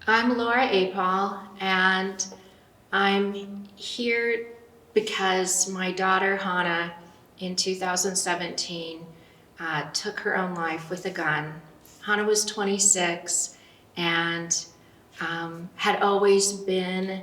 I'm Laura Apol, and I'm here because my daughter Hannah in 2017 took her own life with a gun. Hannah was 26 and had always been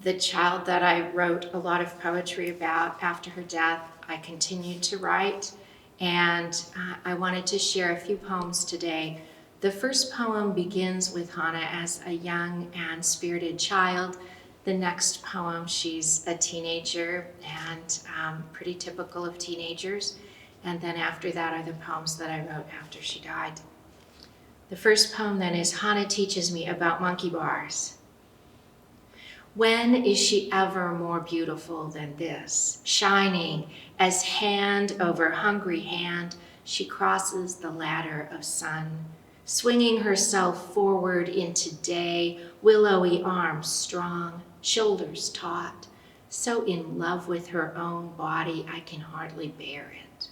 the child that I wrote a lot of poetry about. After her death, I continued to write, and I wanted to share a few poems today. The first poem begins with Hannah as a young and spirited child. The next poem, she's a teenager and pretty typical of teenagers. And then after that are the poems that I wrote after she died. The first poem then is Hannah Teaches Me About Monkey Bars. When is she ever more beautiful than this? Shining as hand over hungry hand, she crosses the ladder of sun, swinging herself forward into day, willowy arms strong, shoulders taut, so in love with her own body I can hardly bear it.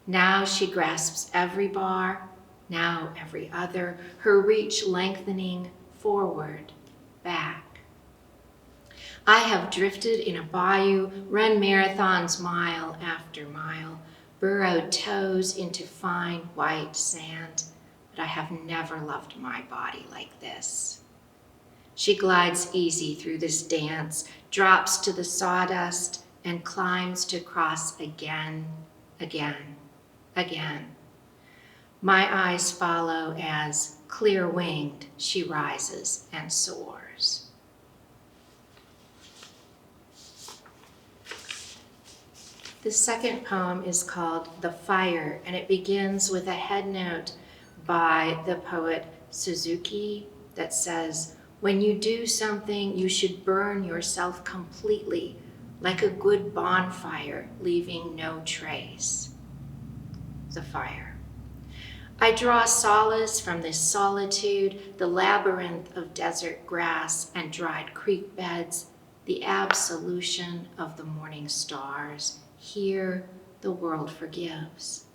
Now she grasps every bar, now every other, her reach lengthening forward, back. I have drifted in a bayou, run marathons mile after mile, burrowed toes into fine white sand, but I have never loved my body like this. She glides easy through this dance, drops to the sawdust, and climbs to cross again, again, again. My eyes follow as, clear-winged, she rises and soars. The second poem is called The Fire, and it begins with a head note by the poet Suzuki that says, when you do something, you should burn yourself completely, like a good bonfire, leaving no trace. The fire. I draw solace from this solitude, the labyrinth of desert grass and dried creek beds, the absolution of the morning stars. Here the world forgives.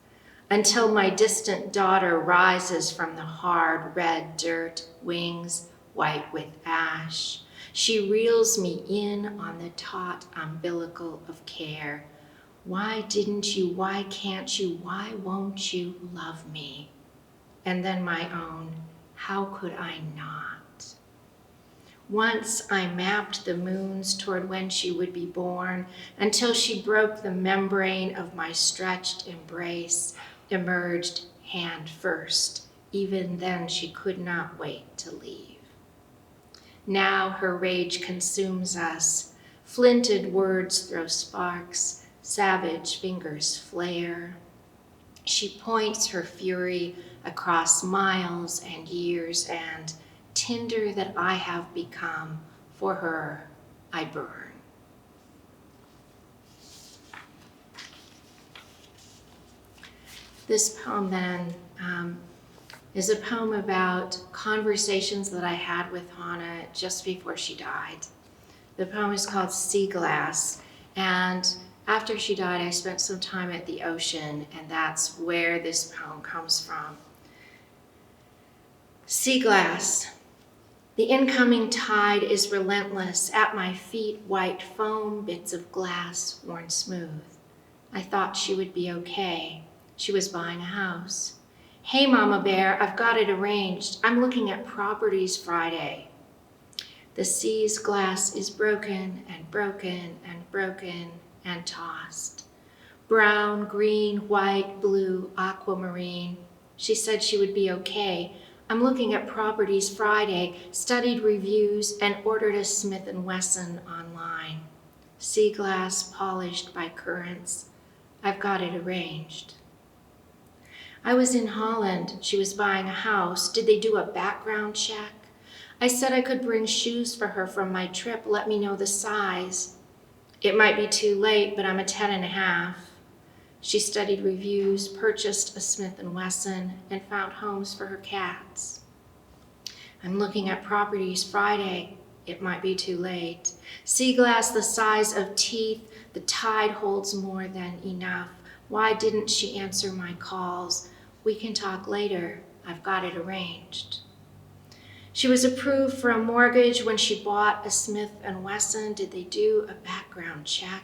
Until my distant daughter rises from the hard red dirt, wings white with ash. She reels me in on the taut umbilical of care. Why didn't you, why can't you, why won't you love me? And then my own, how could I not? Once I mapped the moons toward when she would be born, until she broke the membrane of my stretched embrace, emerged hand first. Even then she could not wait to leave. Now her rage consumes us. Flinted words throw sparks, savage fingers flare. She points her fury across miles and years, and tinder that I have become, for her I burn. This poem then is a poem about conversations that I had with Hannah just before she died. The poem is called Sea Glass, and after she died, I spent some time at the ocean, and that's where this poem comes from. Sea glass. The incoming tide is relentless. At my feet, white foam, bits of glass worn smooth. I thought she would be okay. She was buying a house. Hey, Mama Bear, I've got it arranged. I'm looking at properties Friday. The sea's glass is broken and broken and broken and tossed. Brown, green, white, blue, aquamarine. She said she would be okay. I'm looking at properties Friday, studied reviews, and ordered a Smith & Wesson online. Sea glass polished by currents. I've got it arranged. I was in Holland. She was buying a house. Did they do a background check? I said I could bring shoes for her from my trip. Let me know the size. It might be too late, but I'm a 10.5. She studied reviews, purchased a Smith & Wesson, and found homes for her cats. I'm looking at properties Friday. It might be too late. Sea glass the size of teeth. The tide holds more than enough. Why didn't she answer my calls? We can talk later. I've got it arranged. She was approved for a mortgage when she bought a Smith & Wesson. Did they do a background check?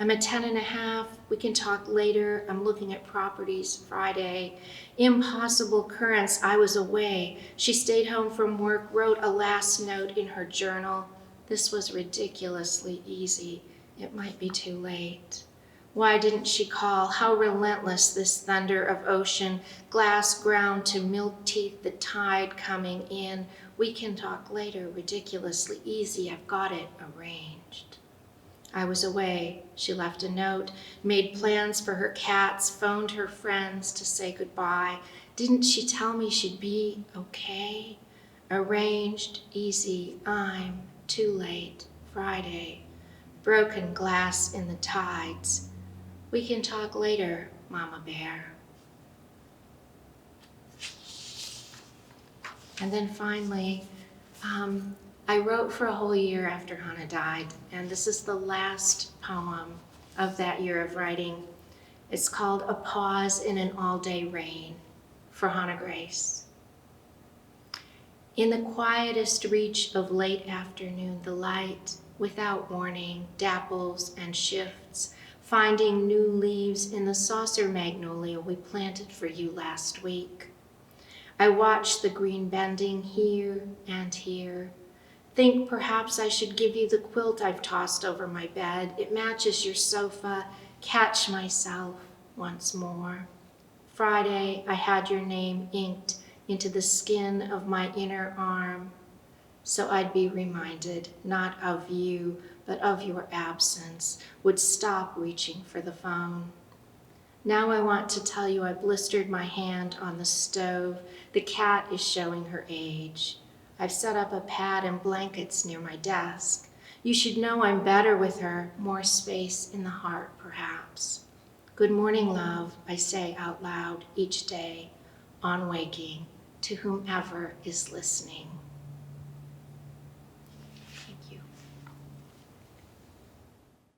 I'm a 10 and a half. We can talk later. I'm looking at properties Friday. Impossible occurrence. I was away. She stayed home from work, wrote a last note in her journal. This was ridiculously easy. It might be too late. Why didn't she call? How relentless this thunder of ocean, glass ground to milk teeth, the tide coming in. We can talk later, ridiculously easy. I've got it arranged. I was away. She left a note, made plans for her cats, phoned her friends to say goodbye. Didn't she tell me she'd be okay? Arranged, easy. I'm too late. Friday. Broken glass in the tides. We can talk later, Mama Bear. And then finally, I wrote for a whole year after Hannah died, and this is the last poem of that year of writing. It's called A Pause in an All-Day Rain for Hannah Grace. In the quietest reach of late afternoon, the light, without warning, dapples and shifts, finding new leaves in the saucer magnolia we planted for you last week. I watch the green bending here and here. Think perhaps I should give you the quilt I've tossed over my bed. It matches your sofa. Catch myself once more. Friday, I had your name inked into the skin of my inner arm, so I'd be reminded not of you, but of your absence, would stop reaching for the phone. Now I want to tell you I blistered my hand on the stove. The cat is showing her age. I've set up a pad and blankets near my desk. You should know I'm better with her, more space in the heart, perhaps. Good morning, love, I say out loud each day, on waking, to whomever is listening.